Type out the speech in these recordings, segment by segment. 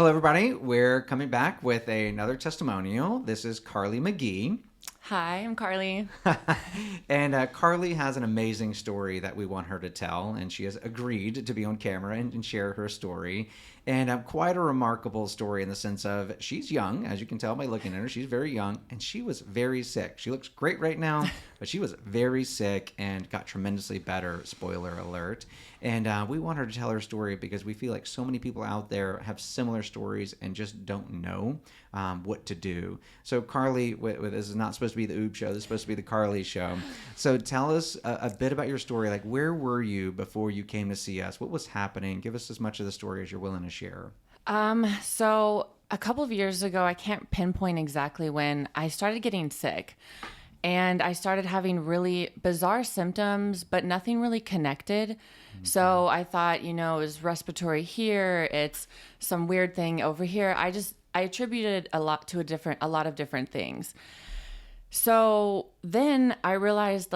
Hello, everybody. We're coming back with another testimonial. This is Carly McGee. Hi, I'm Carly. And Carly has an amazing story that we want her to tell, and she has agreed to be on camera and share her story. And quite a remarkable story in the sense of she's young, as you can tell by looking at her. She's very young, and she was very sick. She looks great right now, but she was very sick and got tremendously better, spoiler alert. And we want her to tell her story because we feel like so many people out there have similar stories and just don't know what to do. So Carly, this is not supposed to be the Oubre show. This is supposed to be the Carly show. So tell us a bit about your story. Like, where were you before you came to see us? What was happening? Give us as much of the story as you're willing to share. So a couple of years ago, I can't pinpoint exactly when, I started getting sick. And I started having really bizarre symptoms, but nothing really connected. Mm-hmm. So I thought, it was respiratory here. It's some weird thing over here. I attributed a lot of different things. So then I realized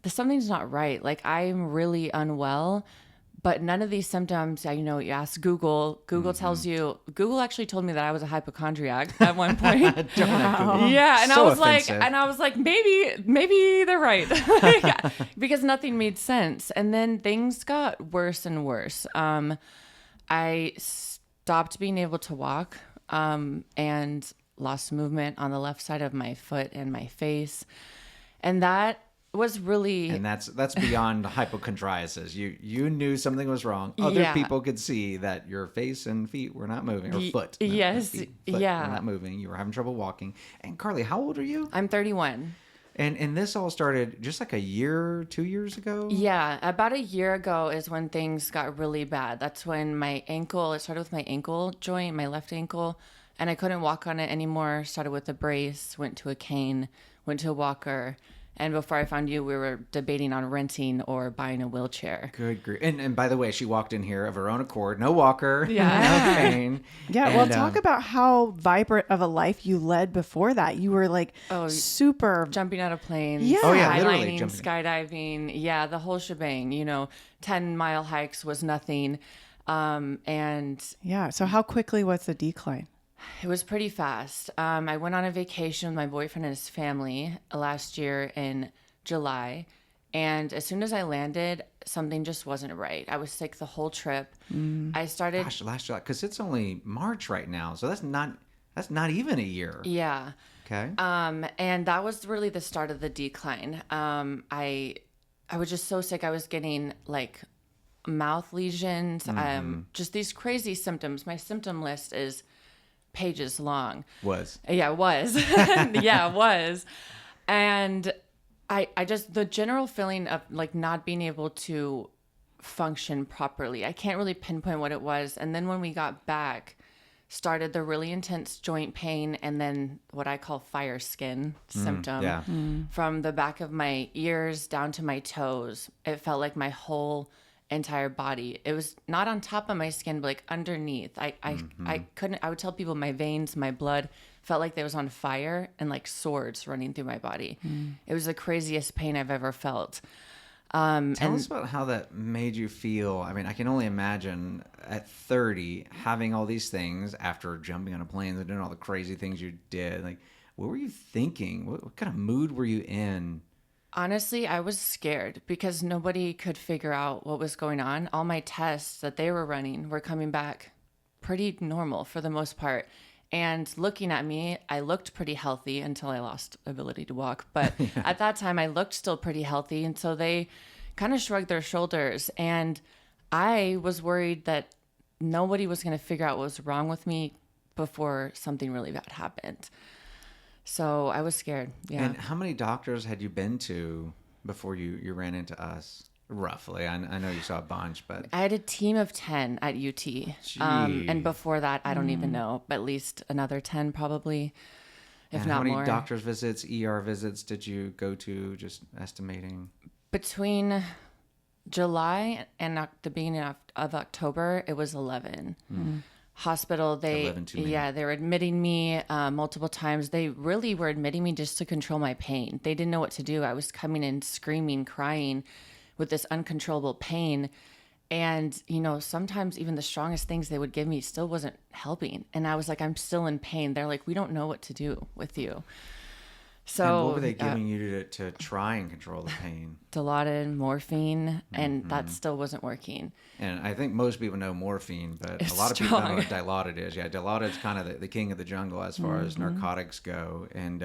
something's not right. Like, I'm really unwell, but none of these symptoms, you ask Google tells you. Google actually told me that I was a hypochondriac at one point. Wow. Yeah, and So I was like, maybe they're right. Because nothing made sense. And then things got worse and worse. I stopped being able to walk, and lost movement on the left side of my foot and my face. And that was really, and that's beyond hypochondriasis. You knew something was wrong. Other people could see that your face and feet were not moving, or foot. Yes, foot yeah, were not moving. You were having trouble walking. And Carly, how old are you? I'm 31. And this all started just like 2 years ago? Yeah, about a year ago is when things got really bad. That's when it started with my ankle joint, my left ankle, and I couldn't walk on it anymore. Started with a brace, went to a cane, went to a walker. And before I found you, we were debating on renting or buying a wheelchair. Good grief. And by the way, she walked in here of her own accord. No walker. Yeah. No cane. Yeah. Well, talk about how vibrant of a life you led before that. You were like super. Jumping out of planes. Yeah. Oh, yeah. Literally skydiving, skydiving. Yeah. The whole shebang, 10-mile hikes was nothing. And yeah. So how quickly was the decline? It was pretty fast. I went on a vacation with my boyfriend and his family last year in July. And as soon as I landed, something just wasn't right. I was sick the whole trip. I started... Gosh, last July, because it's only March right now. So that's not even a year. Yeah. Okay. And that was really the start of the decline. I was just so sick. I was getting like mouth lesions, just these crazy symptoms. My symptom list is pages long. Yeah, it was. Yeah, it was. And I just, the general feeling of like not being able to function properly, I can't really pinpoint what it was. And then when we got back, started the really intense joint pain, and then what I call fire skin symptom from the back of my ears down to my toes. It felt like my whole entire body. It was not on top of my skin, but like underneath. I couldn't, I would tell people my veins, my blood felt like they was on fire and like swords running through my body. It was the craziest pain I've ever felt. Tell us about how that made you feel. I mean, I can only imagine at 30 having all these things after jumping on a plane and doing all the crazy things you did. Like, what were you thinking? What kind of mood were you in? Honestly, I was scared because nobody could figure out what was going on. All my tests that they were running were coming back pretty normal for the most part. And looking at me, I looked pretty healthy until I lost ability to walk. But at that time, I looked still pretty healthy. And so they kind of shrugged their shoulders. And I was worried that nobody was going to figure out what was wrong with me before something really bad happened. So I was scared. Yeah. And how many doctors had you been to before you ran into us? Roughly. I know you saw a bunch, but... I had a team of 10 at UT. And before that, I don't even know, at least another 10 probably, if not more. How many doctor's visits, ER visits did you go to, just estimating? Between July and the beginning of October, it was 11. Hospital, they were admitting me multiple times. They really were admitting me just to control my pain. They didn't know what to do. I was coming in screaming, crying with this uncontrollable pain. And, you know, sometimes even the strongest things they would give me still wasn't helping. And I was like, I'm still in pain. They're like, we don't know what to do with you. So And what were they giving you to try and control the pain? Dilaudid, morphine, and that still wasn't working. And I think most people know morphine, but It's a lot of people don't know strong. what Dilaudid is. Yeah, Dilaudid's kind of the king of the jungle as far as narcotics go. And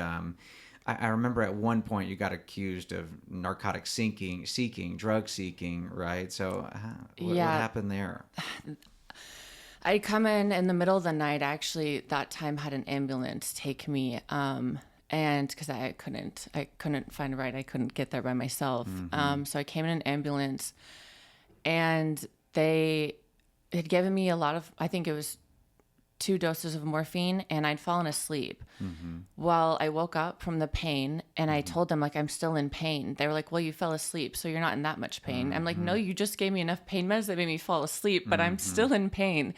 I remember at one point you got accused of narcotic drug seeking, right? So what happened there? I'd come in the middle of the night. Actually, that time had an ambulance take me, and because I couldn't find a ride, I couldn't get there by myself. So I came in an ambulance, and they had given me a lot of, I think it was 2 doses of morphine, and I'd fallen asleep. Well, I woke up from the pain, and I told them, like, I'm still in pain. They were like, well, you fell asleep, so you're not in that much pain. I'm like, no, you just gave me enough pain meds that made me fall asleep, but I'm still in pain.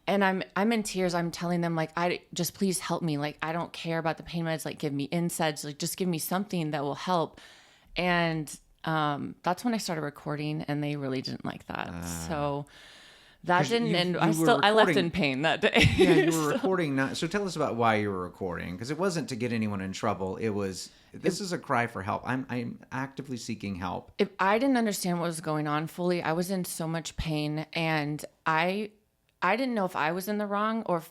And I'm in tears. I'm telling them, like, I just please help me. Like, I don't care about the pain meds. Like, give me NSAIDs. Like, just give me something that will help. And that's when I started recording, and they really didn't like that. So that didn't end. I left in pain that day. Yeah, you were recording. So tell us about why you were recording, because it wasn't to get anyone in trouble. This is a cry for help. I'm actively seeking help. If I didn't understand what was going on fully, I was in so much pain, and I didn't know if I was in the wrong or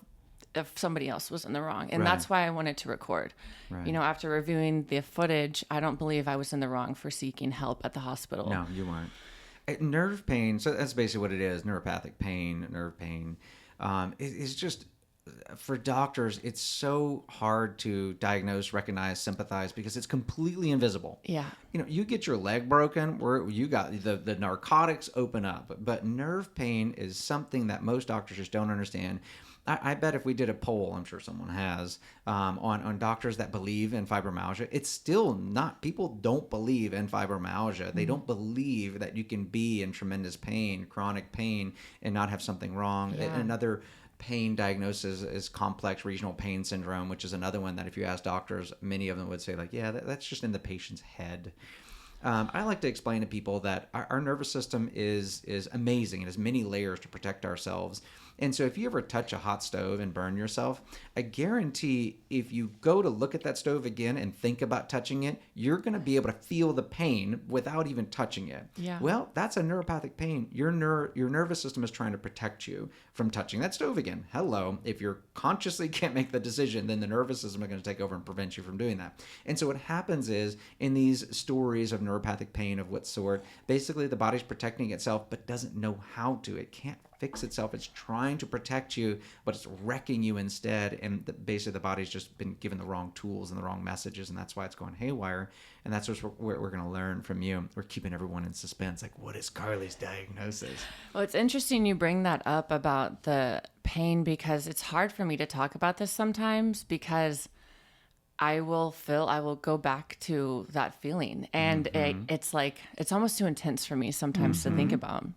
if somebody else was in the wrong. And that's why I wanted to record. Right. You know, after reviewing the footage, I don't believe I was in the wrong for seeking help at the hospital. No, you weren't. Nerve pain, so that's basically what it is, neuropathic pain, nerve pain, is just, for doctors, it's so hard to diagnose, recognize, sympathize, because it's completely invisible. Yeah. You know, you get your leg broken, where you got the narcotics open up, but nerve pain is something that most doctors just don't understand. I bet if we did a poll, I'm sure someone has, on doctors that believe in fibromyalgia, it's still not, people don't believe in fibromyalgia. They don't believe that you can be in tremendous pain, chronic pain, and not have something wrong. Yeah. Another pain diagnosis is complex regional pain syndrome, which is another one that if you ask doctors, many of them would say, like, yeah, that's just in the patient's head. I like to explain to people that our nervous system is amazing. It has many layers to protect ourselves. And so if you ever touch a hot stove and burn yourself, I guarantee if you go to look at that stove again and think about touching it, you're going to be able to feel the pain without even touching it. Yeah. Well, that's a neuropathic pain. Your nervous system is trying to protect you from touching that stove again. Hello. If you consciously can't make the decision, then the nervous system is going to take over and prevent you from doing that. And so what happens is, in these stories of neuropathic pain of what sort, basically the body's protecting itself but doesn't know how to. It can't fix itself. It's trying to protect you, but it's wrecking you instead. And basically the body's just been given the wrong tools and the wrong messages, and that's why it's going haywire. And that's what we're going to learn from you. We're keeping everyone in suspense. Like, what is Carly's diagnosis? Well, it's interesting you bring that up about the pain, because it's hard for me to talk about this sometimes, because I will go back to that feeling, and it's like, it's almost too intense for me sometimes to think about.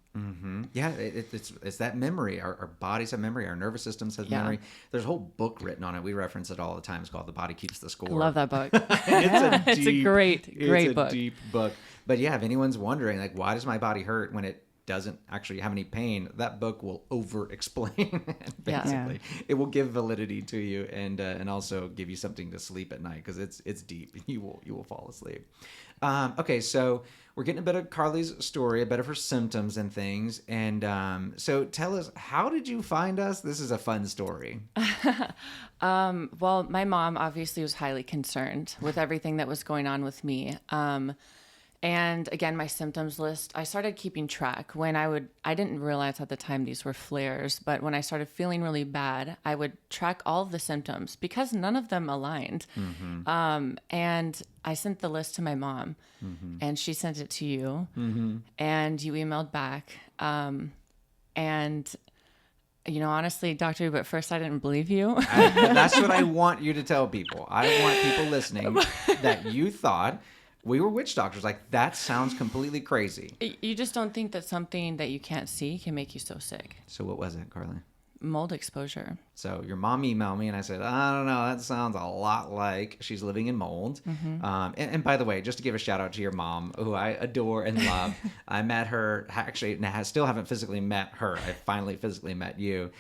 Yeah, it's that memory. Our bodies have memory. Our nervous systems have memory. There's a whole book written on it. We reference it all the time. It's called "The Body Keeps the Score." I love that book. It's a great book. Deep book. But yeah, if anyone's wondering, like, why does my body hurt when it doesn't actually have any pain, that book will over explain basically. It will give validity to you, and also give you something to sleep at night, because it's deep. You will fall asleep. Okay, so we're getting a bit of Carly's story, a bit of her symptoms and things, and so tell us, how did you find us? This is a fun story. Well, my mom obviously was highly concerned with everything that was going on with me. And again, my symptoms list, I started keeping track when I didn't realize at the time these were flares, but when I started feeling really bad, I would track all of the symptoms, because none of them aligned. And I sent the list to my mom, and she sent it to you, and you emailed back. And you know, honestly, Doctor, but first I didn't believe you. That's what I want you to tell people. I want people listening that you thought we were witch doctors. Like, that sounds completely crazy. You just don't think that something that you can't see can make you so sick. So what was it, Carly? mold exposure. So your mom emailed me and I said, I don't know, that sounds a lot like she's living in mold. And by the way, just to give a shout out to your mom, who I adore and love. I met her, actually, I still haven't physically met her. I finally physically met you.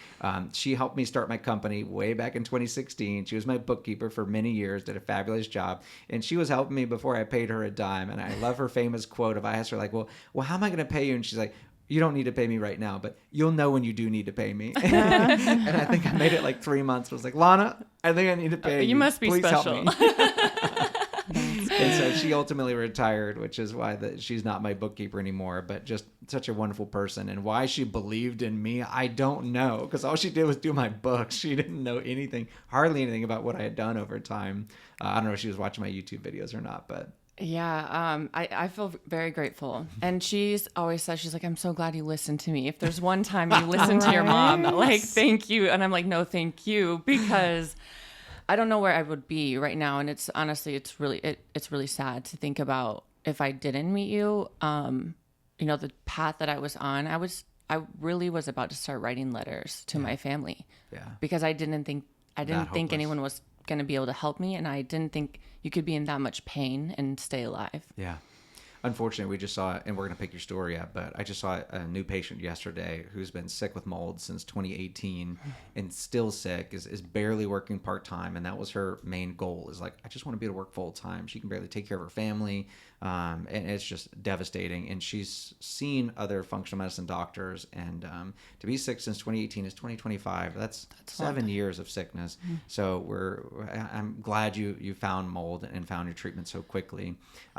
She helped me start my company way back in 2016. She was my bookkeeper for many years, did a fabulous job. And she was helping me before I paid her a dime. And I love her famous quote of, I asked her like, well, how am I going to pay you? And she's like, you don't need to pay me right now, but you'll know when you do need to pay me. And I think I made it like 3 months. I was like, Lana, I think I need to pay you. You must be Please special. Help me. And so she ultimately retired, which is why she's not my bookkeeper anymore, but just such a wonderful person. And why she believed in me, I don't know, because all she did was do my books. She didn't know anything, hardly anything about what I had done over time. I don't know if she was watching my YouTube videos or not, but... Yeah, I feel very grateful. And she's always says, she's like, I'm so glad you listened to me. If there's one time you listen to your mom, like, thank you. And I'm like, no, thank you, because I don't know where I would be right now. And it's honestly, it's really sad to think about if I didn't meet you. The path that I was on, I really was about to start writing letters to my family. Yeah. Because I didn't think anyone was going to be able to help me, and I didn't think you could be in that much pain and stay alive. Yeah. Unfortunately, we just saw, and we're going to pick your story up, but I just saw a new patient yesterday who's been sick with mold since 2018 and still sick, is barely working part-time. And that was her main goal, is like, I just want to be able to work full-time. She can barely take care of her family. And it's just devastating. And she's seen other functional medicine doctors, and to be sick since 2018 is 2025. That's 7 years of sickness. So I'm glad you found mold and found your treatment so quickly.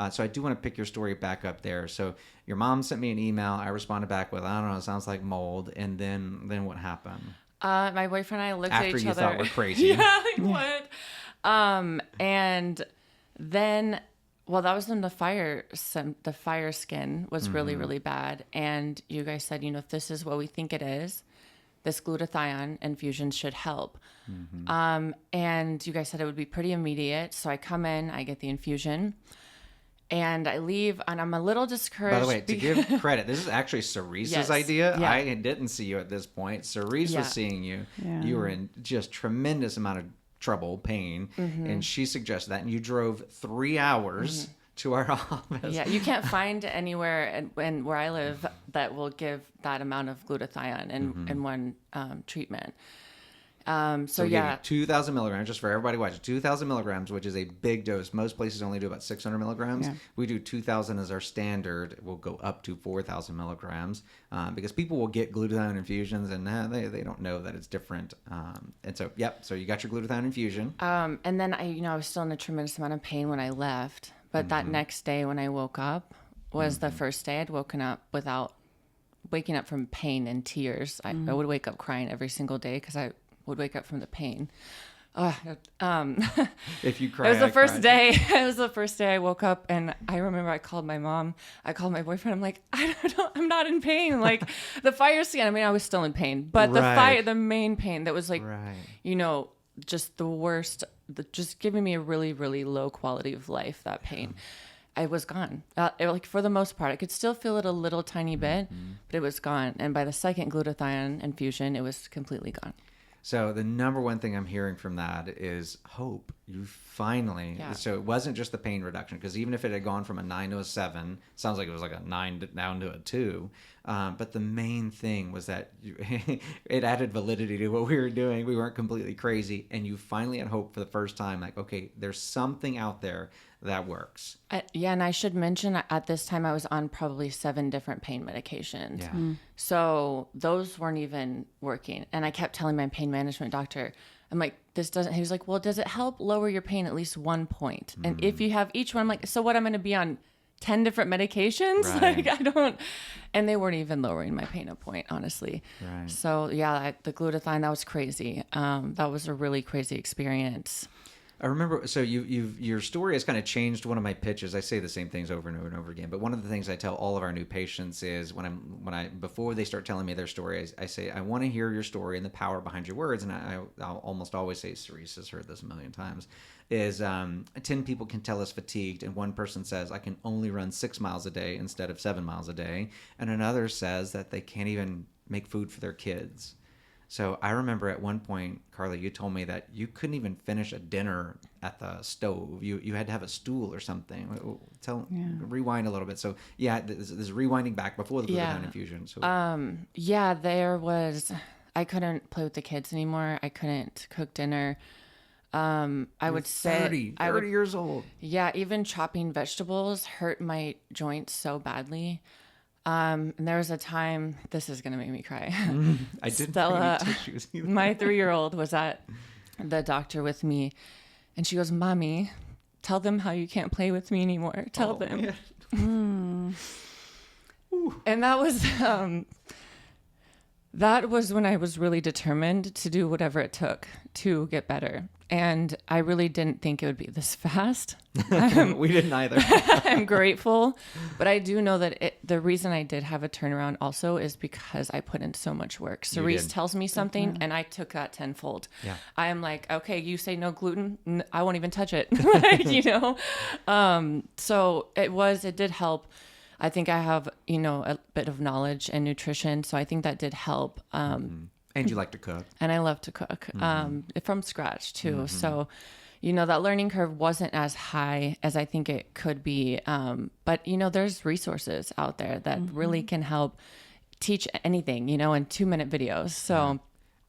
So I do want to pick your story back up there. So your mom sent me an email. I responded back with, I don't know, it sounds like mold. And then what happened? My boyfriend and I looked at each other. After you thought we're crazy. Yeah, like what? And then, well, that was when the fire skin was really, really bad. And you guys said, if this is what we think it is, this glutathione infusion should help. And you guys said it would be pretty immediate. So I come in, I get the infusion, and I leave, and I'm a little discouraged. By the way, to give credit, this is actually Cerise's idea. Yeah. I didn't see you at this point. Cerise was seeing you. Yeah. You were in just tremendous amount of trouble, pain, and she suggested that, and you drove 3 hours to our office. Yeah, you can't find anywhere where I live that will give that amount of glutathione in one treatment. So yeah, 2,000 milligrams, just for everybody watching, 2,000 milligrams, which is a big dose. Most places only do about 600 milligrams. Yeah. We do 2,000 as our standard. We'll go up to 4,000 milligrams because people will get glutathione infusions and they don't know that it's different. And so, so you got your glutathione infusion. And then I was still in a tremendous amount of pain when I left. But that next day when I woke up was the first day I'd waking up from pain and tears. I would wake up crying every single day because I would wake up from the pain. If you cry, it was the first day. It was the first day I woke up, and I remember I called my mom. I called my boyfriend. I'm like, I'm not in pain. Like the fire scan. I mean, I was still in pain, but the main pain that was like, just the worst. Just giving me a really, really low quality of life. That pain. It was gone. Like for the most part, I could still feel it a little tiny bit, but it was gone. And by the second glutathione infusion, it was completely gone. So the number one thing I'm hearing from that is hope. You finally, so it wasn't just the pain reduction, because even if it had gone from a 9 to a 7, sounds like it was like a 9 down to a 2. But the main thing was that it added validity to what we were doing. We weren't completely crazy. And you finally had hope for the first time. Like, okay, there's something out there that works. And I should mention at this time I was on probably 7 different pain medications. Yeah. So those weren't even working. And I kept telling my pain management doctor, I'm like, this doesn't, he was like, well, does it help lower your pain at least 1 point? And if you have each one, I'm like, so what, I'm going to be on 10 different medications? Right. Like I don't, and they weren't even lowering my pain a point, honestly. Right. So yeah, the glutathione, that was crazy. That was a really crazy experience. I remember, so your story has kind of changed one of my pitches. I say the same things over and over and over again, but one of the things I tell all of our new patients is before they start telling me their story, I say, I want to hear your story and the power behind your words. And I'll almost always say, Cerise has heard this a million times, is 10 people can tell us fatigued, and one person says, I can only run 6 miles a day instead of 7 miles a day. And another says that they can't even make food for their kids. So I remember at one point, Carly, you told me that you couldn't even finish a dinner at the stove. You had to have a stool or something. Rewind a little bit. So yeah, this is rewinding back before the glutathione infusion. So yeah, there was. I couldn't play with the kids anymore. I couldn't cook dinner. I would say 30 years old. Yeah, even chopping vegetables hurt my joints so badly. And there was a time, this is going to make me cry. I didn't Stella, bring any tissues either. my 3-year-old was at the doctor with me, and she goes, "Mommy, tell them how you can't play with me anymore. Tell them." Yeah. And that was when I was really determined to do whatever it took to get better. And I really didn't think it would be this fast. We didn't either. I'm grateful. But I do know that the reason I did have a turnaround also is because I put in so much work. Cerise tells me something and I took that tenfold. Yeah. I am like, okay, you say no gluten, I won't even touch it. So it did help. I think I have, a bit of knowledge and nutrition. So I think that did help. And you like to cook. And I love to cook from scratch too. So, that learning curve wasn't as high as I think it could be. But, there's resources out there that really can help teach anything, in 2-minute videos. So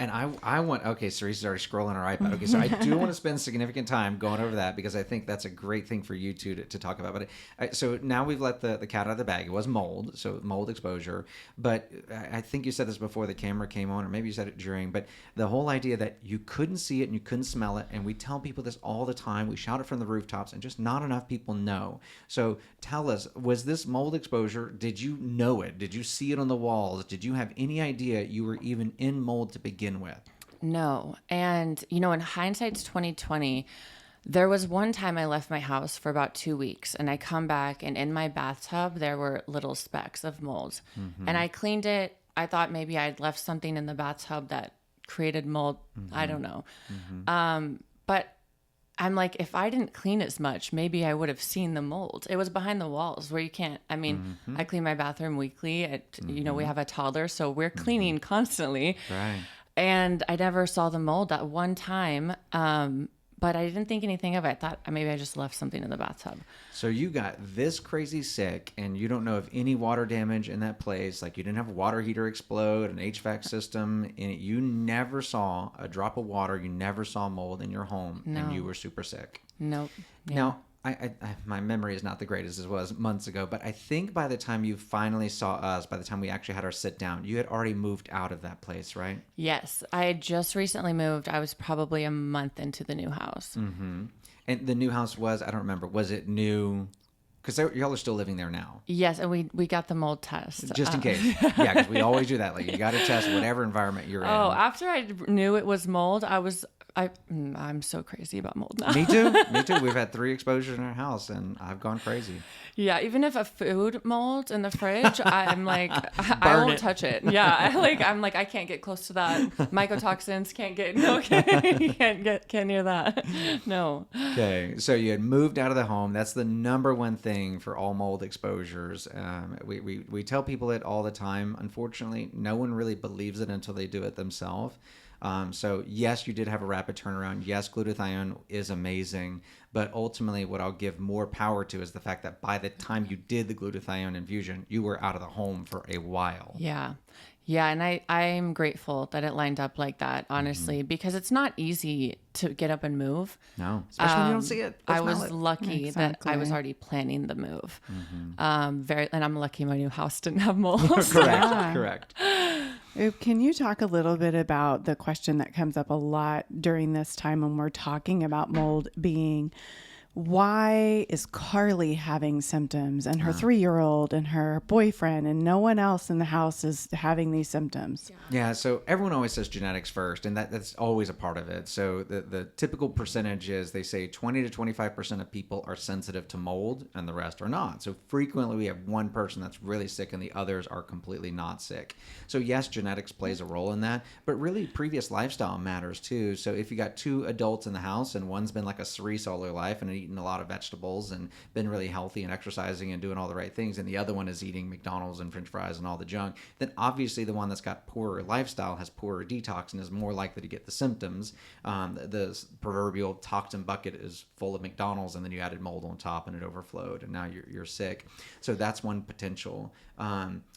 And I want, okay, Cerise is already scrolling her iPad. Okay, so I do want to spend significant time going over that because I think that's a great thing for you two to talk about. But so now we've let the cat out of the bag. It was mold, so mold exposure. But I think you said this before the camera came on, or maybe you said it during, but the whole idea that you couldn't see it and you couldn't smell it. And we tell people this all the time. We shout it from the rooftops and just not enough people know. So tell us, was this mold exposure, did you know it? Did you see it on the walls? Did you have any idea you were even in mold to begin with? No. And, in hindsight's 2020, there was one time I left my house for about 2 weeks and I come back and in my bathtub, there were little specks of mold and I cleaned it. I thought maybe I'd left something in the bathtub that created mold. I don't know. But I'm like, if I didn't clean as much, maybe I would have seen the mold. It was behind the walls where you can't, I clean my bathroom weekly. We have a toddler, so we're cleaning constantly. Right. And I never saw the mold that one time, but I didn't think anything of it. I thought maybe I just left something in the bathtub. So you got this crazy sick, and you don't know of any water damage in that place. Like you didn't have a water heater explode, an HVAC system, and you never saw a drop of water. You never saw mold in your home, and you were super sick. Nope. Yeah. Now, my memory is not the greatest as it was months ago, but I think by the time you finally saw us, by the time we actually had our sit down, you had already moved out of that place, right? Yes. I had just recently moved. I was probably a month into the new house. Mm-hmm. And the new house was, I don't remember, was it new? Because y'all are still living there now. Yes, and we got the mold test. Just in case. Yeah, because we always do that. Like you got to test whatever environment you're in. Oh, after I knew it was mold, I'm so crazy about mold now. Me too. We've had 3 exposures in our house, and I've gone crazy. Yeah, even if a food molds in the fridge, I'm like, I won't touch it. Yeah, I'm like, I can't get close to that. Mycotoxins can't near that. No. Okay, so you had moved out of the home. That's the number one thing for all mold exposures. We tell people it all the time. Unfortunately, no one really believes it until they do it themselves. So yes, you did have a rapid turnaround. Yes, glutathione is amazing, but ultimately what I'll give more power to is the fact that by the time you did the glutathione infusion, you were out of the home for a while. Yeah. Yeah. And I'm grateful that it lined up like that, honestly, because it's not easy to get up and move. No, especially when you don't see it. I was lucky that I was already planning the move. And I'm lucky my new house didn't have mold. Correct. Can you talk a little bit about the question that comes up a lot during this time when we're talking about mold being, why is Carly having symptoms and her 3-year-old and her boyfriend and no one else in the house is having these symptoms? Yeah, so everyone always says genetics first, and that's always a part of it. So the typical percentage is they say 20 to 25% of people are sensitive to mold and the rest are not. So frequently we have one person that's really sick and the others are completely not sick. So yes, genetics plays a role in that, but really previous lifestyle matters too. So if you got 2 adults in the house and one's been like a cerise all their life and eaten eaten a lot of vegetables and been really healthy and exercising and doing all the right things, and the other one is eating McDonald's and French fries and all the junk, then obviously the one that's got poorer lifestyle has poorer detox and is more likely to get the symptoms. The proverbial toxin bucket is full of McDonald's, and then you added mold on top and it overflowed, and now you're sick. So that's one potential.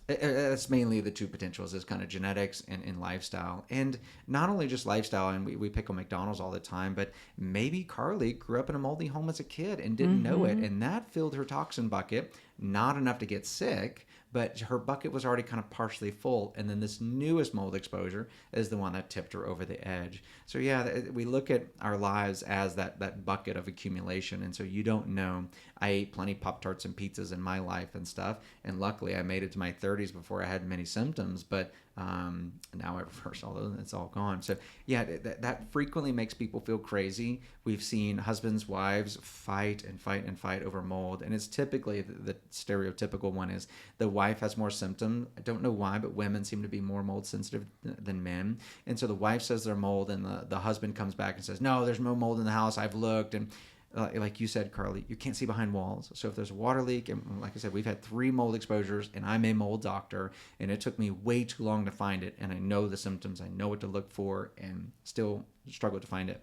That's mainly the two potentials, is kind of genetics and lifestyle. And not only just lifestyle, and we pick on McDonald's all the time, but maybe Carly grew up in a moldy home as a kid and didn't know it, and that filled her toxin bucket, not enough to get sick, but her bucket was already kind of partially full, and then this newest mold exposure is the one that tipped her over the edge. So yeah, we look at our lives as that bucket of accumulation, and so you don't know. I ate plenty of Pop-Tarts and pizzas in my life and stuff, and luckily I made it to my 30s before I had many symptoms, but now I reverse all those, it's all gone. So yeah, that frequently makes people feel crazy. We've seen husbands, wives fight and fight and fight over mold, and it's typically the stereotypical one is the wife has more symptoms. I don't know why, but women seem to be more mold sensitive than men, and so the wife says they're mold, and the husband comes back and says, no, there's no mold in the house, I've looked. And like you said, Carly, you can't see behind walls. So if there's a water leak, and like I said, we've had 3 mold exposures, and I'm a mold doctor, and it took me way too long to find it, and I know the symptoms, I know what to look for, and still struggle to find it.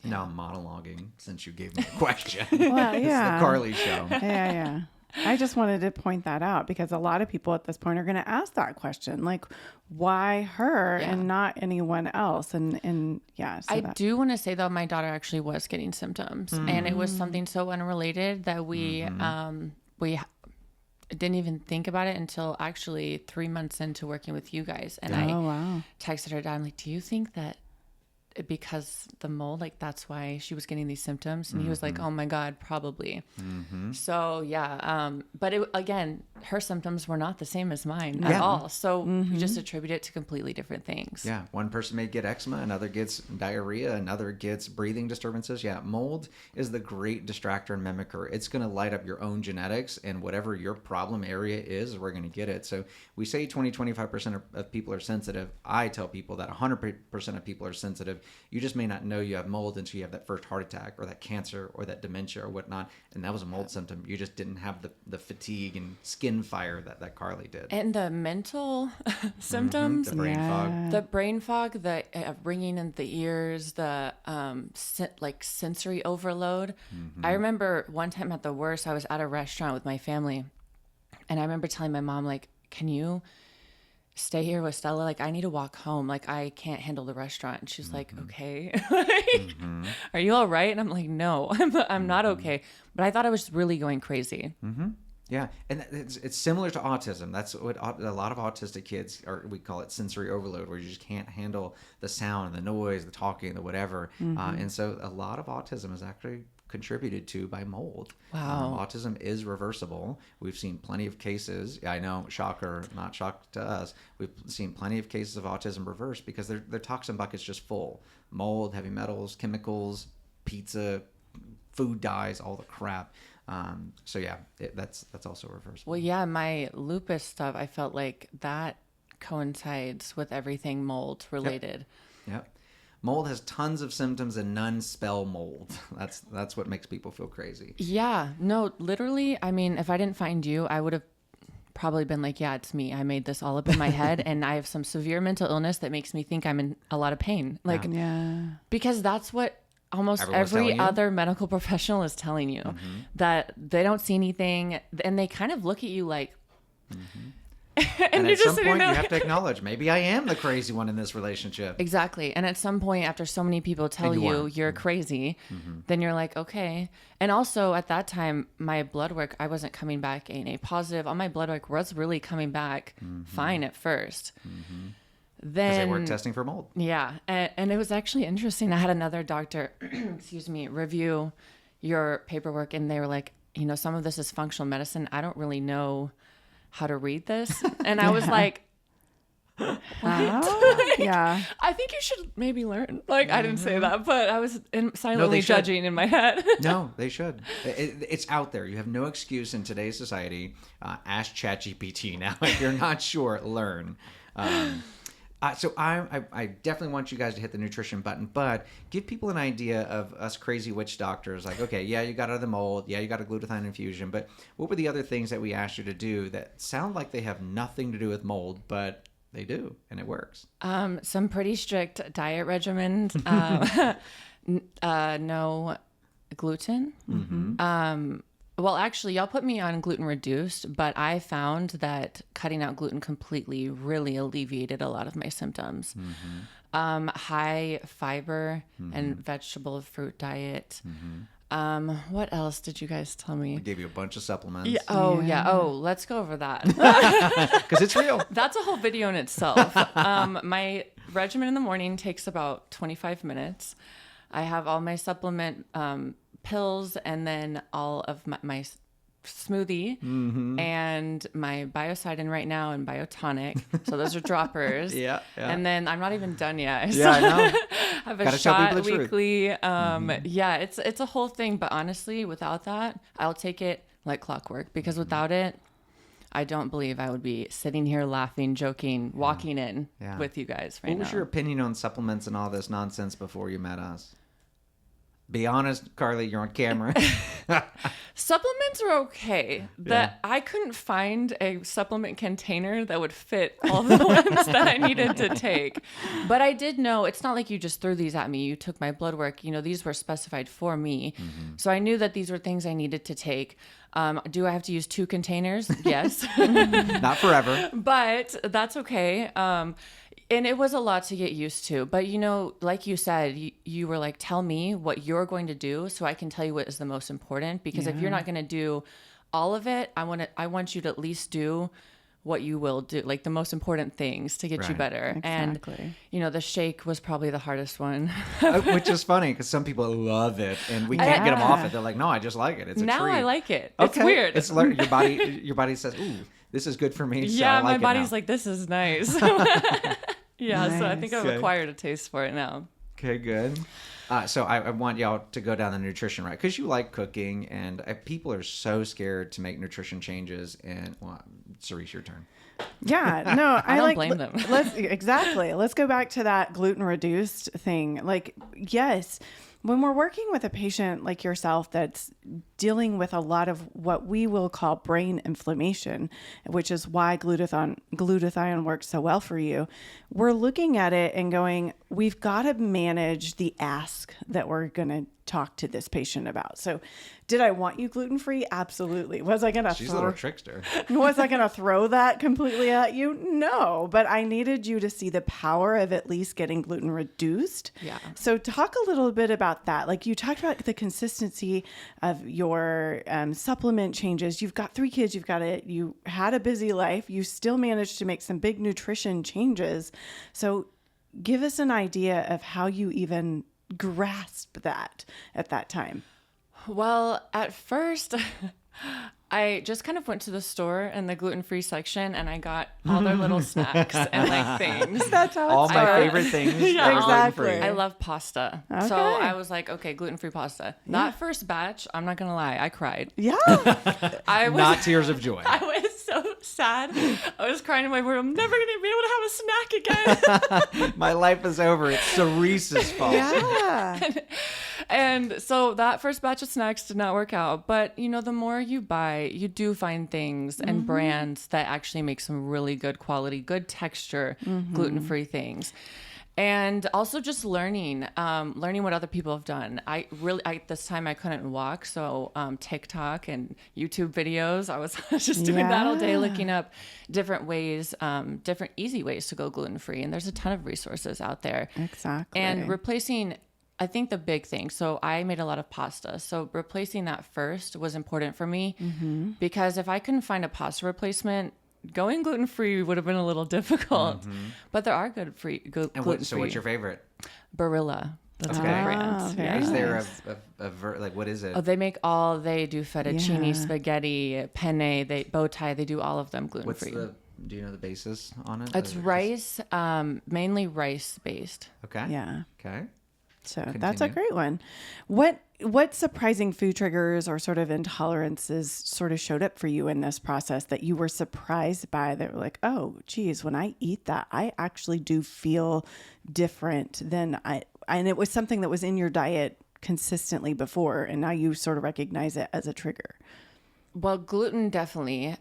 Now I'm monologuing since you gave me the question. Well, It's yeah. the Carly show. Yeah. I just wanted to point that out because a lot of people at this point are going to ask that question, like, why her and not anyone else? And yeah. So I do want to say though, my daughter actually was getting symptoms, and it was something so unrelated that we didn't even think about it until actually 3 months into working with you guys. And I texted her dad, I'm like, do you think that because the mold, like that's why she was getting these symptoms? And he was like, oh my God, probably. So yeah. But again, her symptoms were not the same as mine at all. So we just attribute it to completely different things. Yeah. One person may get eczema, another gets diarrhea, another gets breathing disturbances. Yeah. Mold is the great distractor and mimicker. It's going to light up your own genetics, and whatever your problem area is, we're going to get it. So we say 25% of people are sensitive. I tell people that 100% of people are sensitive. You just may not know you have mold until you have that first heart attack or that cancer or that dementia or whatnot. And that was a mold symptom. You just didn't have the fatigue and skin fire that Carly did. And the mental symptoms, The brain fog. the brain fog, the ringing in the ears, the sensory overload. I remember one time at the worst, I was at a restaurant with my family, and I remember telling my mom, like, can you stay here with Stella? Like, I need to walk home. Like, I can't handle the restaurant. And she's like, okay. Are you all right? And I'm like, no, I'm not okay. But I thought I was really going crazy. Yeah, and it's similar to autism. That's what a lot of autistic kids are. We call it sensory overload, where you just can't handle the sound, the noise, the talking, the whatever. And so a lot of autism is actually contributed to by mold. Wow. Autism is reversible. We've seen plenty of cases. I know, shocker, not shock to us. We've seen plenty of cases of autism reversed because their toxin bucket's just full. Mold, heavy metals, chemicals, pizza, food dyes, all the crap. So yeah, that's also reversible. Well, yeah, my lupus stuff, I felt like that coincides with everything mold related. Yep. Mold has tons of symptoms and none spell mold. That's what makes people feel crazy. Yeah, no, literally, I mean, if I didn't find you, I would have probably been like, yeah, it's me. I made this all up in my head, and I have some severe mental illness that makes me think I'm in a lot of pain. Like, because that's what almost every other medical professional is telling you, that they don't see anything, and they kind of look at you like, and at some point you have to acknowledge, maybe I am the crazy one in this relationship. Exactly. And at some point, after so many people tell you you're crazy, then you're like, okay. And also at that time, my blood work, I wasn't coming back ANA positive. All my blood work was really coming back fine at first. Then because they weren't testing for mold. Yeah. And it was actually interesting. I had another doctor, review your paperwork, and they were like, you know, some of this is functional medicine. I don't really know how to read this. And I was like, yeah. I think you should maybe learn. Like, I didn't say that, but I was silently judging in my head. No, they should. It's out there. You have no excuse in today's society. Ask ChatGPT now. If you're not sure, learn. I definitely want you guys to hit the nutrition button, but give people an idea of us crazy witch doctors. Like, okay, yeah, you got out of the mold. Yeah, you got a glutathione infusion. But what were the other things that we asked you to do that sound like they have nothing to do with mold, but they do, and it works? Some pretty strict diet regimens. No gluten. Mm-hmm. Well, actually, y'all put me on gluten reduced, but I found that cutting out gluten completely really alleviated a lot of my symptoms. High fiber and vegetable fruit diet. What else did you guys tell me? We gave you a bunch of supplements. Yeah. Oh, let's go over that. Because it's real. That's a whole video in itself. My regimen in the morning takes about 25 minutes. I have all my supplement pills and then all of my smoothie and my biocidin right now and biotonic. So those are droppers. Yeah. And then I'm not even done yet. Yeah, I know. I have a Gotta tell people shot the truth. weekly. Yeah, it's a whole thing. But honestly, without that, I'll take it like clockwork because without it, I don't believe I would be sitting here laughing, joking, walking in with you guys right now. What was your opinion on supplements and all this nonsense before you met us? Be honest, Carly, you're on camera. Supplements are okay. I couldn't find a supplement container that would fit all the ones that I needed to take. But I did know it's not like you just threw these at me. You took my blood work. These were specified for me. So I knew that these were things I needed to take. Do I have to use 2 containers? Yes. Not forever. But that's okay. And it was a lot to get used to. But, like you said, you were like, tell me what you're going to do so I can tell you what is the most important. Because if you're not going to do all of it, I want you to at least do what you will do, like the most important things to get you better. Exactly. And, the shake was probably the hardest one. Which is funny because some people love it and we can't get them off it. They're like, no, I just like it. It's a now treat. I like it. Okay. It's weird. It's your body says, ooh, this is good for me. So Yeah, I like my it body's now. like, this is nice. Yeah, so I think I've Okay. acquired a taste for it now. Okay, good. So I want y'all to go down the nutrition route because you like cooking and people are so scared to make nutrition changes. And Cerise, your turn. Yeah, no, I don't blame them. Let's go back to that gluten reduced thing. Like, yes, when we're working with a patient like yourself that's dealing with a lot of what we will call brain inflammation, which is why glutathione works so well for you, we're looking at it and going, we've got to manage the ask that we're going to talk to this patient about. So did I want you gluten-free? Absolutely. Was I going to She's a little trickster. Was I going to throw that completely at you? No, but I needed you to see the power of at least getting gluten reduced. Yeah. So talk a little bit about that. Like you talked about the consistency of your supplement changes. You've got 3 kids. You had a busy life. You still managed to make some big nutrition changes. So give us an idea of how you even grasp that at that time. Well, at first, I just kind of went to the store in the gluten-free section and I got all their little snacks and like things. That's how All it my starts. favorite things. Yeah, are exactly. gluten-free. I love pasta. Okay. So I was like, okay, gluten-free pasta. That first batch, I'm not going to lie, I cried. Yeah. I was Not tears of joy. I was so sad. I was crying in my room. I'm never going to be able to have a snack again. My life is over. It's Cerise's fault. Yeah. And so that first batch of snacks did not work out. But, the more you buy, you do find things and brands that actually make some really good quality, good texture, gluten-free things. And also just learning what other people have done. This time I couldn't walk. So TikTok and YouTube videos, I was just doing that all day, looking up different ways, different easy ways to go gluten-free. And there's a ton of resources out there. Exactly. And replacing, I think the big thing, so I made a lot of pasta. So replacing that first was important for me because if I couldn't find a pasta replacement, going gluten-free would have been a little difficult. But there are gluten-free. So what's your favorite? Barilla. That's Okay. my brand. very Yeah. Is there nice. like what is it? Oh, they do fettuccine, Yeah. spaghetti, penne, bow tie. They do all of them What's gluten-free. do you know the basis on it? It's rice, mainly rice based. Okay. Yeah. Okay. So that's a great one. What surprising food triggers or sort of intolerances sort of showed up for you in this process that you were surprised by, that were like, oh, geez, when I eat that, I actually do feel different and it was something that was in your diet consistently before, and now you sort of recognize it as a trigger. Well, gluten definitely.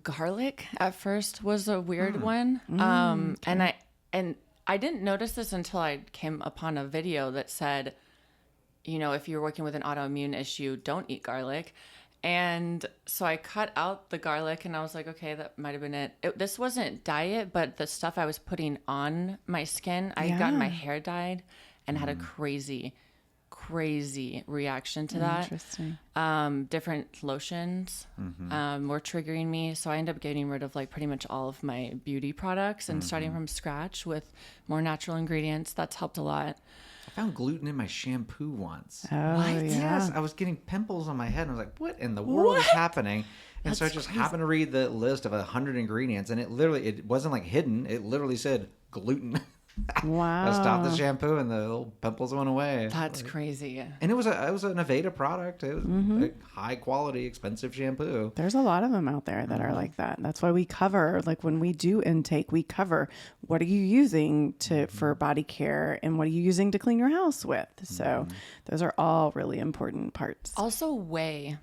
Garlic at first was a weird one. Okay. And I didn't notice this until I came upon a video that said, if you're working with an autoimmune issue, don't eat garlic. And so I cut out the garlic and I was like, okay, that might have been it. This wasn't diet, but the stuff I was putting on my skin, I had gotten my hair dyed and had a crazy reaction to that. Interesting. Different lotions were triggering me. So I ended up getting rid of pretty much all of my beauty products and starting from scratch with more natural ingredients. That's helped a lot. I found gluten in my shampoo once. Oh, What? yeah. Yes, I was getting pimples on my head, and I was like, what in the world is happening? And so I just happened to read the list of 100 ingredients, and it wasn't hidden. It literally said gluten. Wow. I stopped the shampoo, and the little pimples went away. That's crazy. And it was an Aveda product. It was a high quality, expensive shampoo. There's a lot of them out there that are like that. That's why we cover, when we do intake, we cover what are you using for body care and what are you using to clean your house with. So those are all really important parts. Also whey.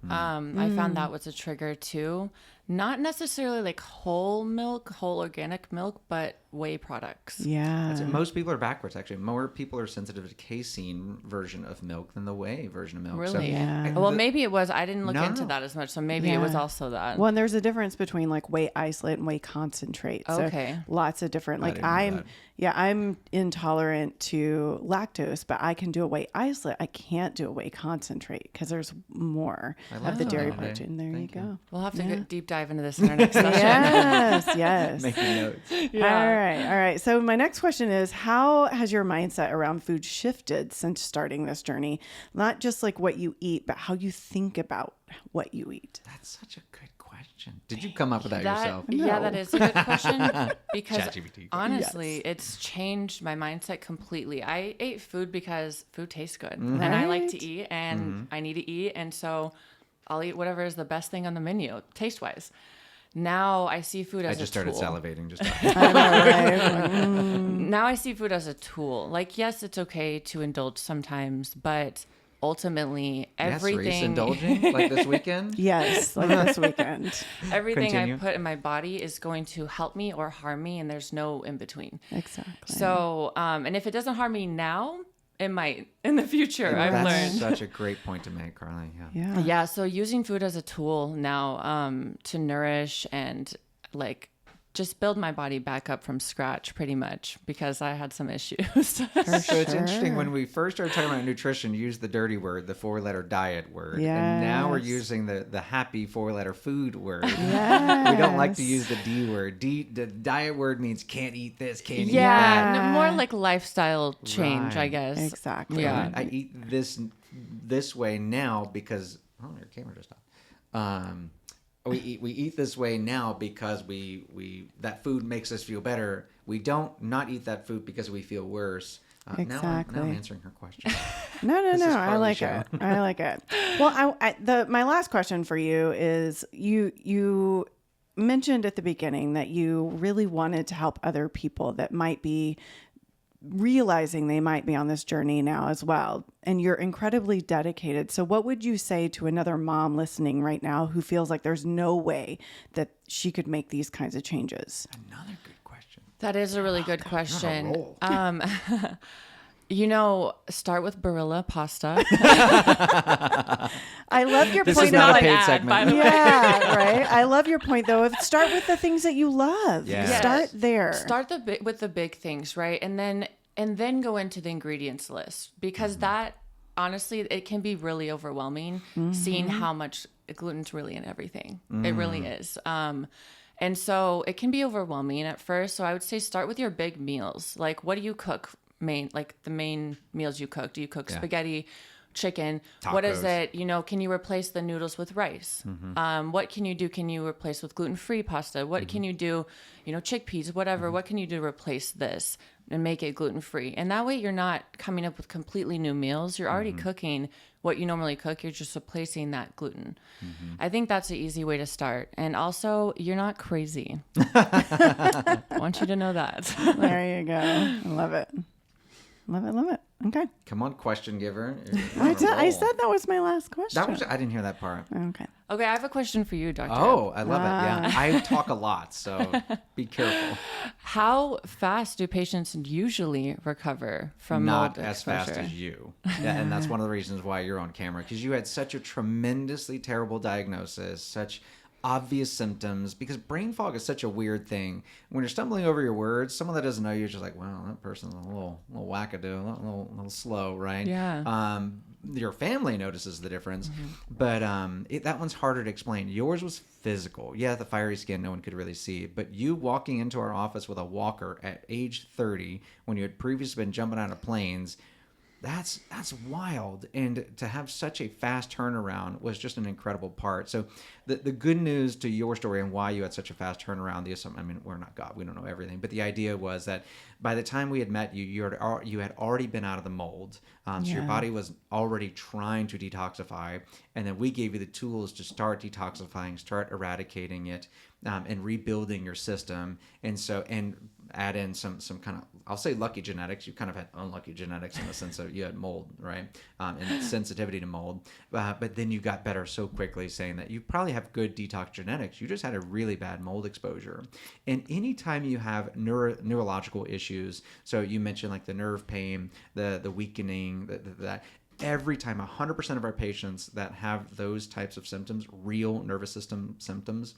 I found that was a trigger too. Not necessarily whole milk, whole organic milk, but whey products. Yeah. Most people are backwards, actually. More people are sensitive to casein version of milk than the whey version of milk. Really? So, Well, maybe it was. I didn't look into No. that as much, so maybe it was also that. Well, and there's a difference between whey isolate and whey concentrate. So Okay. lots of different, I didn't know that. I'm intolerant to lactose, but I can do a whey isolate. I can't do a whey concentrate because there's more of the dairy that. protein. There you go. We'll have to get deep dive into this in our next session. Yes. Making notes. All right. So my next question is, how has your mindset around food shifted since starting this journey? Not just what you eat, but how you think about what you eat. That's such a good question. Did you come up with that yourself? Yeah, that is a good question because ChatGPT. honestly, it's changed my mindset completely. I ate food because food tastes good and I like to eat and I need to eat. And so I'll eat whatever is the best thing on the menu, taste-wise. Now I see food as a tool. I just started salivating. Just I know, right? Now I see food as a tool. Yes, it's okay to indulge sometimes, but ultimately everything. Yes, Reese, indulging like this weekend. Yes, this weekend. Everything Continue. I put in my body is going to help me or harm me, and there's no in between. Exactly. So, and if it doesn't harm me now, it might in the future. I've That's learned. such a great point to make, Carly. Yeah. Yeah. So using food as a tool now to nourish and just build my body back up from scratch pretty much because I had some issues. So it's interesting when we first started talking about nutrition, you used the dirty word, the 4-letter diet word. Yes. And now we're using the happy 4-letter food word. Yes. We don't like to use the D word. The diet word means can't eat this, can't eat that. Yeah, more like lifestyle change, I Right. guess. Exactly. Yeah. I eat this way now because your camera just stopped. We eat this way now because we that food makes us feel better. We don't not eat that food because we feel worse. Now I'm answering her question. No. This is I like Carly's it. I like it. Well, my last question for you is you mentioned at the beginning that you really wanted to help other people that might be realizing they might be on this journey now as well. And you're incredibly dedicated. So what would you say to another mom listening right now who feels like there's no way that she could make these kinds of changes? Another good question. That is a really good question. roll. Start with Barilla pasta. I love your This point is not a of paid ad, segment. by the way. yeah, right. I love your point though of start with the things that you love. Yeah. Start there. Start with the big things, right? And then go into the ingredients list because that honestly it can be really overwhelming seeing how much gluten's really in everything. It really is. And so it can be overwhelming at first. So I would say start with your big meals. Like what do you cook the main meals you cook? Do you cook spaghetti, chicken? Tacos. What is it? Can you replace the noodles with rice? What can you do? Can you replace with gluten-free pasta? What can you do? Chickpeas, whatever. What can you do to replace this? and make it gluten-free. And that way you're not coming up with completely new meals. You're already cooking what you normally cook. You're just replacing that gluten. I think that's an easy way to start. And also, you're not crazy. I want you to know that. There you go. I love it. Love it. Love it. Okay. Come on, question giver. I said that was my last question. I didn't hear that part. Okay. Okay, I have a question for you, Doctor. Oh, I love it. Yeah. I talk a lot, so be careful. How fast do patients usually recover from Not mold as exposure? fast as you. Yeah, and that's one of the reasons why you're on camera, because you had such a tremendously terrible diagnosis, such obvious symptoms, because brain fog is such a weird thing. When you're stumbling over your words, someone that doesn't know you is just like, well, that person's a little wackadoo, a little slow, right? Yeah. Your family notices the difference, but that one's harder to explain. Yours was physical. Yeah, the fiery skin, no one could really see. But you walking into our office with a walker at age 30, when you had previously been jumping out of planes, that's wild. And to have such a fast turnaround was just an incredible part. So the good news to your story and why you had such a fast turnaround, I mean, we're not God, we don't know everything, but the idea was that by the time we had met you, you had already been out of the mold. So your body was already trying to detoxify. And then we gave you the tools to start detoxifying, start eradicating it, and rebuilding your system. And add in some kind of, I'll say lucky genetics. You kind of had unlucky genetics in the sense of you had mold, right? And sensitivity to mold. But then you got better so quickly, saying that you probably have good detox genetics. You just had a really bad mold exposure. And anytime you have neurological issues, so you mentioned like the nerve pain, the weakening, that every time 100% of our patients that have those types of symptoms, real nervous system symptoms,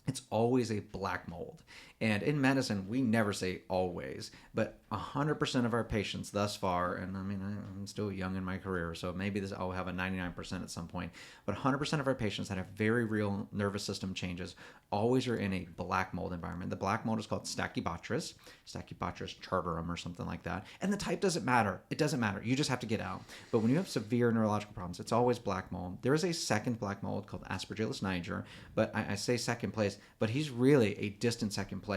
it's always a black mold. And in medicine, we never say always, but 100% of our patients thus far, and I mean, I'm still young in my career, so maybe I'll have a 99% at some point, but 100% of our patients that have very real nervous system changes always are in a black mold environment. The black mold is called Stachybotrys chartarum or something like that. And the type doesn't matter. It doesn't matter. You just have to get out. But when you have severe neurological problems, it's always black mold. There is a second black mold called Aspergillus niger, but I say second place, but he's really a distant second place.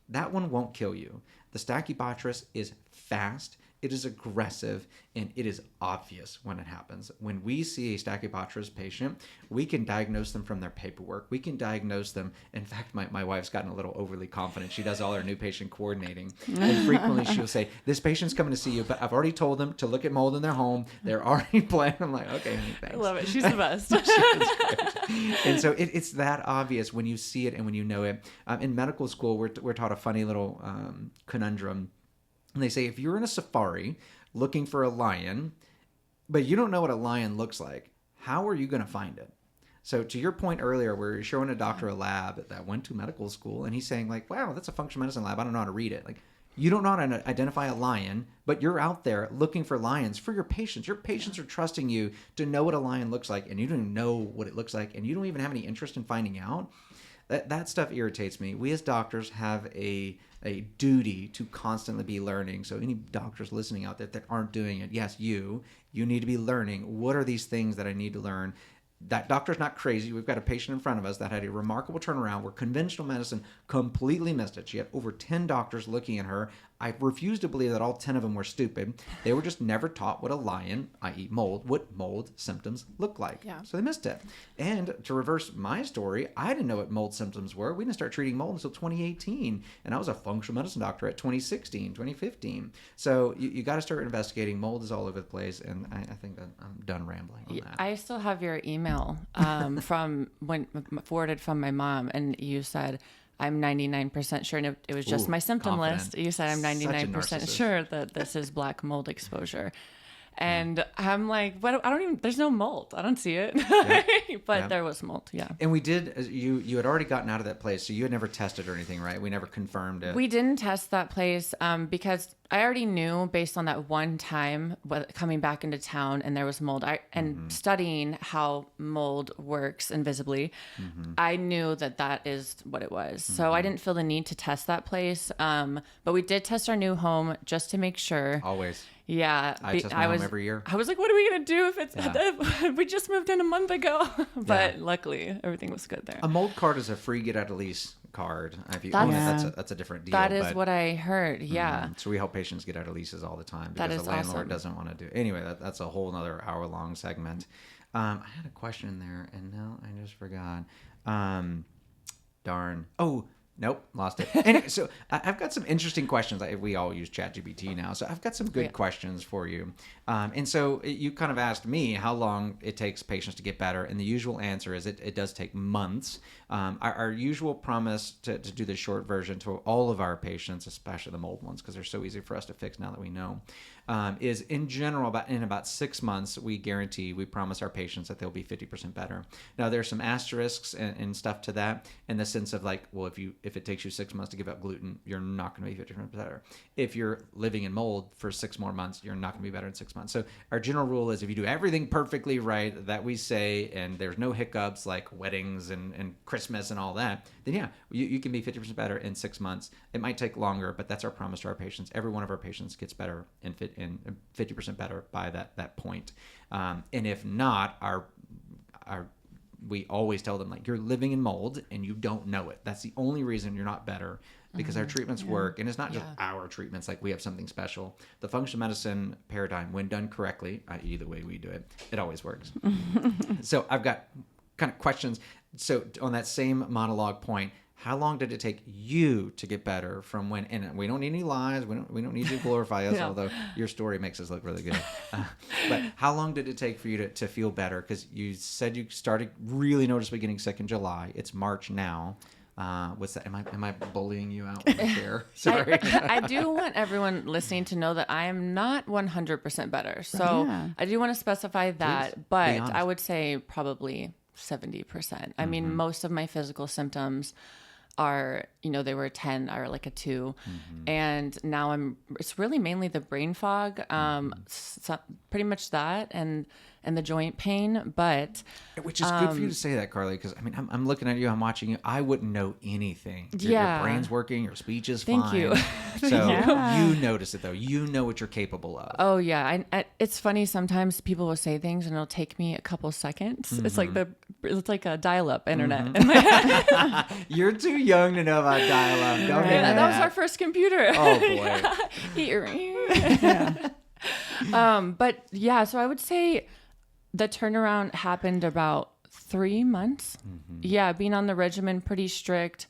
That one won't kill you. The Stachybotrys is fast, it is aggressive, and it is obvious when it happens. When we see a Stachybotrys patient, we can diagnose them from their paperwork. We can diagnose them. In fact, my wife's gotten a little overly confident. She does all her new patient coordinating. And frequently she'll say, this patient's coming to see you, but I've already told them to look at mold in their home. They're already planning. I'm like, okay, honey, thanks. I love it. She's the best. And so it's that obvious when you see it and when you know it. In medical school, we're taught a funny little conundrum. And they say, if you're in a safari looking for a lion, but you don't know what a lion looks like, how are you going to find it? So to your point earlier, where you're showing a doctor a lab that went to medical school, and he's saying like, wow, that's a functional medicine lab. I don't know how to read it. Like, you don't know how to identify a lion, but you're out there looking for lions for your patients. Your patients are trusting you to know what a lion looks like, and you don't even know what it looks like, and you don't even have any interest in finding out. That stuff irritates me. We as doctors have a duty to constantly be learning. So any doctors listening out there that aren't doing it, yes, you need to be learning. What are these things that I need to learn? That doctor's not crazy. We've got a patient in front of us that had a remarkable turnaround where conventional medicine completely missed it. She had over 10 doctors looking at her. I refuse to believe that all 10 of them were stupid. They were just never taught what a lion, i.e. mold, what mold symptoms look like. Yeah. So they missed it. And to reverse my story, I didn't know what mold symptoms were. We didn't start treating mold until 2018. And I was a functional medicine doctor at 2016, 2015. So you got to start investigating. Mold is all over the place. And I think that I'm done rambling on that. I still have your email from when forwarded from my mom, and you said, I'm 99% sure, and it was just my symptom confident. list. You said I'm 99% sure that this is black mold exposure. And I'm like, what? I don't even, there's no mold. I don't see it. Yeah. But there was mold. Yeah. And we did, you had already gotten out of that place. So you had never tested or anything, right? We never confirmed it. We didn't test that place because I already knew based on that one time coming back into town and there was mold and studying how mold works invisibly, I knew that is what it was. So I didn't feel the need to test that place. But we did test our new home just to make sure. Always. Yeah. I test my home every year. I was like, what are we going to do if it's, we just moved in a month ago, but luckily everything was good there. A mold card is a free get out of lease card. If you That's- own it, Yeah. that's a different deal. That is but, what I heard. Yeah. So we help patients get out of leases all the time because That the is landlord awesome. doesn't want to do. Anyway, that's a whole other hour-long segment. I had a question there, and now I just forgot. Darn. Oh, nope, lost it. Anyway, so I've got some interesting questions. We all use ChatGPT now, so I've got some good questions for you. And so you kind of asked me how long it takes patients to get better, and the usual answer is it does take months. Our usual promise to do the short version to all of our patients, especially the mold ones, because they're so easy for us to fix now that we know, is in general, in about 6 months, we promise our patients that they'll be 50% better. Now, there's some asterisks and stuff to that in the sense of like, well, if it takes you 6 months to give up gluten, you're not going to be 50% better. If you're living in mold for 6 more months, you're not going to be better in 6 months. So our general rule is if you do everything perfectly right that we say, and there's no hiccups like weddings and Christmas and all that, then yeah, you can be 50% better in 6 months. It might take longer, but that's our promise to our patients. Every one of our patients gets better and 50% better by that point. And if not, we always tell them, like, you're living in mold and you don't know it. That's the only reason you're not better, because our treatments work. And it's not just our treatments, like we have something special. The functional medicine paradigm, when done correctly, i.e. the way we do it, it always works. So I've got kind of questions. So on that same monologue point, how long did it take you to get better from when? And we don't need any lies. We don't need you to glorify us, No. although your story makes us look really good. But how long did it take for you to feel better? Because you said you started really noticeably getting sick in July. It's March now. What's that? Am I bullying you out with my chair? Sorry. I do want everyone listening to know that I am not 100% better. So Yeah. I do want to specify that, Please, be but honest. I would say probably 70%. I mean, most of my physical symptoms are, they were a 10 or like a 2. And now it's really mainly the brain fog, pretty much that and the joint pain, but Which is good for you to say that, Carly, because I mean, I'm looking at you, I'm watching you. I wouldn't know anything. Your Yeah. brain's working, your speech is Thank fine. you. So Yeah. you notice it though. You know what you're capable of. oh yeah, it's funny. Sometimes people will say things and it'll take me a couple seconds. It's like a dial-up internet. You're too young to know about dial-up. Don't get And that was mad. our first computer. Oh boy. But yeah, so I would say the turnaround happened about 3 months. Yeah, being on the regimen, pretty strict.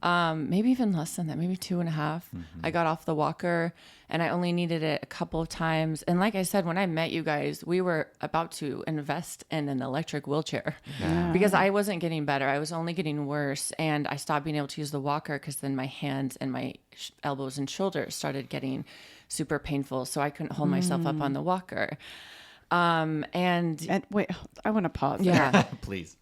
Maybe even less than that, maybe 2.5. I got off the walker and I only needed it a couple of times. And like I said, when I met you guys, we were about to invest in an electric wheelchair because I wasn't getting better. I was only getting worse. And I stopped being able to use the walker because then my hands and my elbows and shoulders started getting super painful. So I couldn't hold myself up on the walker. And And wait, I want to pause. yeah. Please.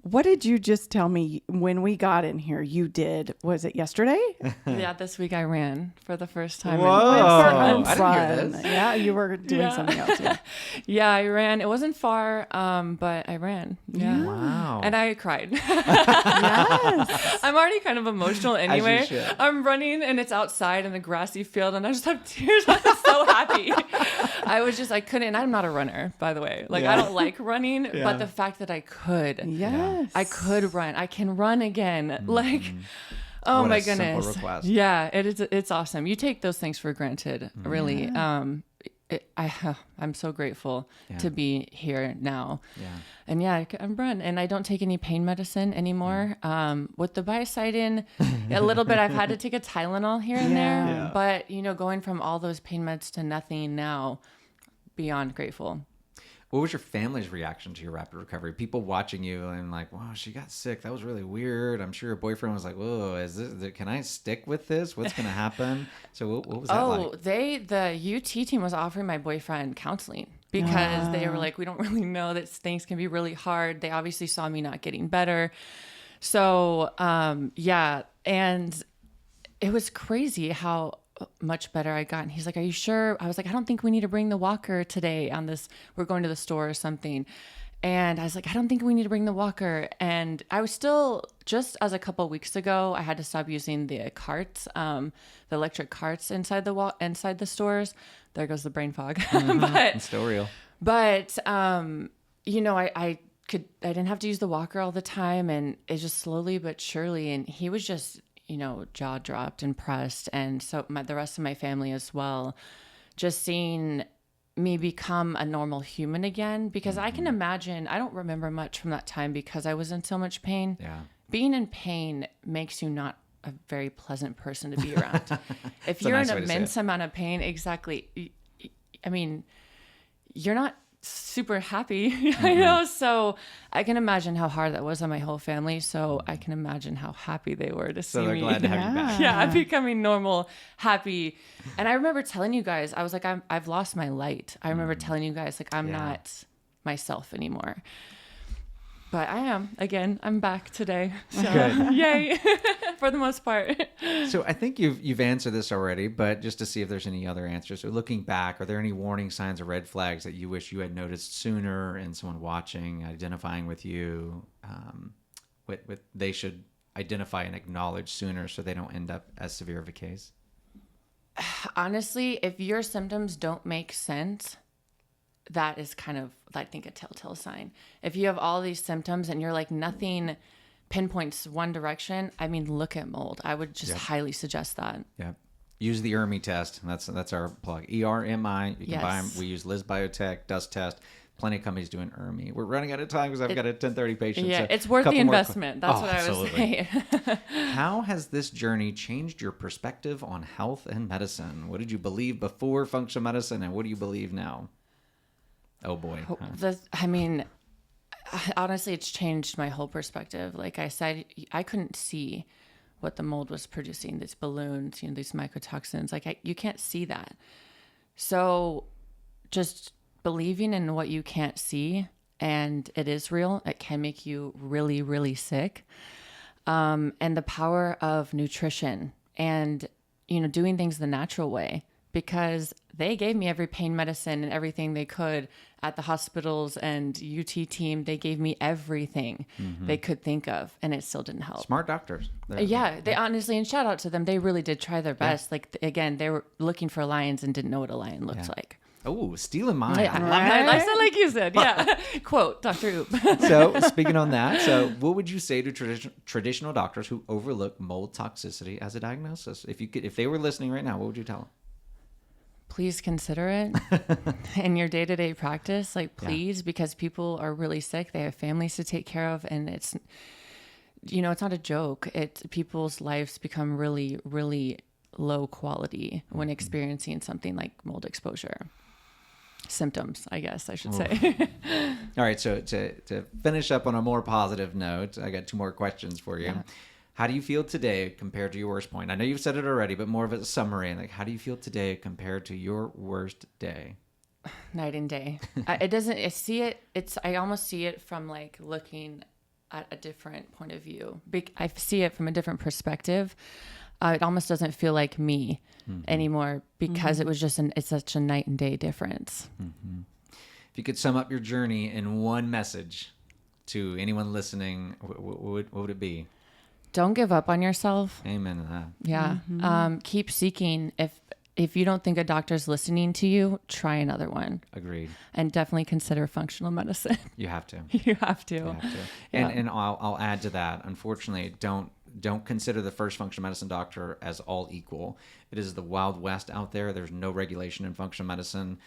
What did you just tell me when we got in here? You did, was it yesterday? Yeah, this week I ran for the first time. Whoa. Fun. I didn't hear this. Yeah, you were doing something else. Yeah. Yeah, I ran. It wasn't far, but I ran. Yeah. Wow. And I cried. Yes. I'm already kind of emotional anyway. should. I'm running and it's outside in a grassy field and I just have tears. I'm so happy. I couldn't, and I'm not a runner, by the way. Like, I don't like running, but the fact that I could. Yes. I could run. I can run again. Like, oh What my a simple goodness. request. Yeah, it's awesome. You take those things for granted, really. I'm so grateful to be here now. Yeah. And yeah, I'm run, and I don't take any pain medicine anymore. With the Biocidin, a little bit, I've had to take a Tylenol here and there, Yeah. but going from all those pain meds to nothing now, beyond grateful. What was your family's reaction to your rapid recovery? People watching you and like, wow, she got sick. That was really weird. I'm sure your boyfriend was like, whoa, can I stick with this? What's going to happen? So what was that like? The UT team was offering my boyfriend counseling because they were like, we don't really know that things can be really hard. They obviously saw me not getting better. So, yeah. And it was crazy how much better I got. And he's like, are you sure? I was like, I don't think we need to bring the walker today on this. We're going to the store or something. And I was like, I don't think we need to bring the walker. And I was still, just as a couple of weeks ago, I had to stop using the carts, the electric carts inside the stores. There goes the brain fog. It's still real. But, I I didn't have to use the walker all the time, and it just slowly but surely, and he was just, jaw dropped, impressed. And so the rest of my family as well, just seeing me become a normal human again, because I can imagine, I don't remember much from that time because I was in so much pain. Yeah. Being in pain makes you not a very pleasant person to be around. If you're nice in way to say immense it. amount of pain, exactly. I mean, you're not super happy, so I can imagine how hard that was on my whole family. So I can imagine how happy they were to see So they're me. glad to have you back. Yeah, I'm becoming normal, happy. And I remember telling you guys, I was like, I've lost my light. I remember telling you guys, like, I'm not myself anymore. But I am. Again, I'm back today. So Good. yay, for the most part. So I think you've answered this already, but just to see if there's any other answers. So looking back, are there any warning signs or red flags that you wish you had noticed sooner in someone watching, identifying with you, what they should identify and acknowledge sooner so they don't end up as severe of a case? Honestly, if your symptoms don't make sense, that is kind of, I think, a telltale sign. If you have all these symptoms and you're like nothing pinpoints one direction, I mean, look at mold. I would just highly suggest that. Yeah. Use the ERMI test. That's our plug. ERMI. You can buy them. Yes. We use Liz Biotech, Dust Test. Plenty of companies doing ERMI. We're running out of time because I've got a 10:30 patient. Yeah, so it's worth the couple more investment. That's what I was absolutely. saying. How has this journey changed your perspective on health and medicine? What did you believe before functional medicine, and what do you believe now? Oh boy. I mean, honestly, it's changed my whole perspective. Like I said, I couldn't see what the mold was producing, these balloons, these mycotoxins. Like you can't see that. So just believing in what you can't see, and it is real, it can make you really, really sick. And the power of nutrition and, doing things the natural way, because they gave me every pain medicine and everything they could at the hospitals and UT team. They gave me everything they could think of, and it still didn't help. Smart doctors. They honestly, and shout out to them. They really did try their best. Like, again, they were looking for lions and didn't know what a lion looked like. Oh, stealing mine. Yeah, I said like you said. Yeah. Quote, Dr. Oop. So speaking on that, so what would you say to traditional doctors who overlook mold toxicity as a diagnosis? If they were listening right now, what would you tell them? Please consider it in your day-to-day practice. Like, please, because people are really sick. They have families to take care of, and it's not a joke. People's lives become really, really low quality when experiencing something like mold exposure. Symptoms, I guess I should say. All right. So to finish up on a more positive note, I got two more questions for you. Yeah. How do you feel today compared to your worst point? I know you've said it already, but more of a summary. Like, how do you feel today compared to your worst day? Night and day. It doesn't. I see it. I almost see it from like looking at a different point of view. I see it from a different perspective. It almost doesn't feel like me anymore because it was just it's such a night and day difference. Mm-hmm. If you could sum up your journey in one message to anyone listening, what would it be? Don't give up on yourself. Amen to that. Yeah. Keep seeking. If you don't think a doctor's listening to you, try another one. Agreed. And definitely consider functional medicine. You have to. You have to. You have to. Yeah. And I'll add to that. Unfortunately, don't consider the first functional medicine doctor as all equal. It is the Wild West out there. There's no regulation in functional medicine.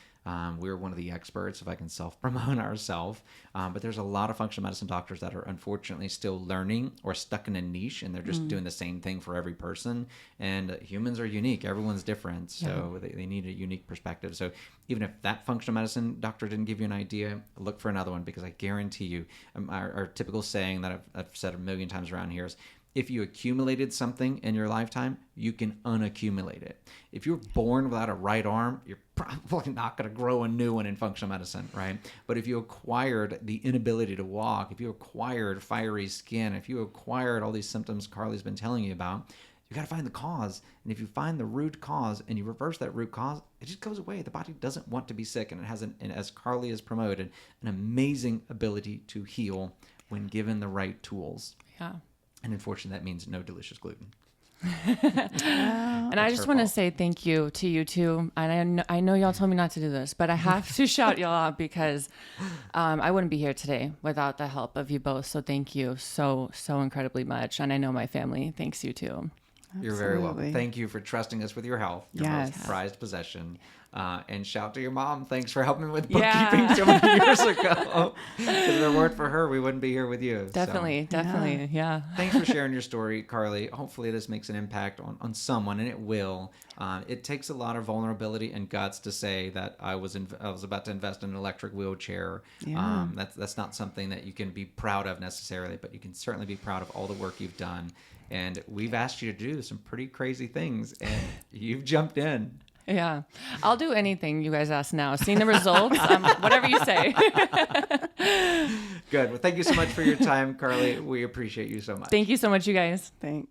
We're one of the experts, if I can self-promote ourselves. But there's a lot of functional medicine doctors that are unfortunately still learning or stuck in a niche, and they're just doing the same thing for every person. And humans are unique. Everyone's different. So they need a unique perspective. So even if that functional medicine doctor didn't give you an idea, look for another one, because I guarantee you, our typical saying that I've said a million times around here is, if you accumulated something in your lifetime, you can unaccumulate it. If you're born without a right arm, you're probably not going to grow a new one in functional medicine, right? But if you acquired the inability to walk, if you acquired fiery skin, if you acquired all these symptoms Carly's been telling you about, you got to find the cause. And if you find the root cause and you reverse that root cause, it just goes away. The body doesn't want to be sick, and it has, and as Carly has promoted, an amazing ability to heal when given the right tools. Yeah. And unfortunately, that means no delicious gluten. And I just want to say thank you to you two. And I know y'all told me not to do this, but I have to shout y'all out because I wouldn't be here today without the help of you both. So thank you so incredibly much. And I know my family thanks you too. You're very welcome. Thank you for trusting us with your health, your Yes. most prized possession. And shout to your mom. Thanks for helping with bookkeeping so many years ago. If it weren't for her, we wouldn't be here with you. Definitely. Yeah. Thanks for sharing your story, Carly. Hopefully this makes an impact on someone, and it will. It takes a lot of vulnerability and guts to say that I was about to invest in an electric wheelchair. Yeah. That's not something that you can be proud of necessarily, but you can certainly be proud of all the work you've done. And we've asked you to do some pretty crazy things, and you've jumped in. Yeah. I'll do anything you guys ask now. Seeing the results, whatever you say. Good. Well, thank you so much for your time, Carly. We appreciate you so much. Thank you so much, you guys. Thanks.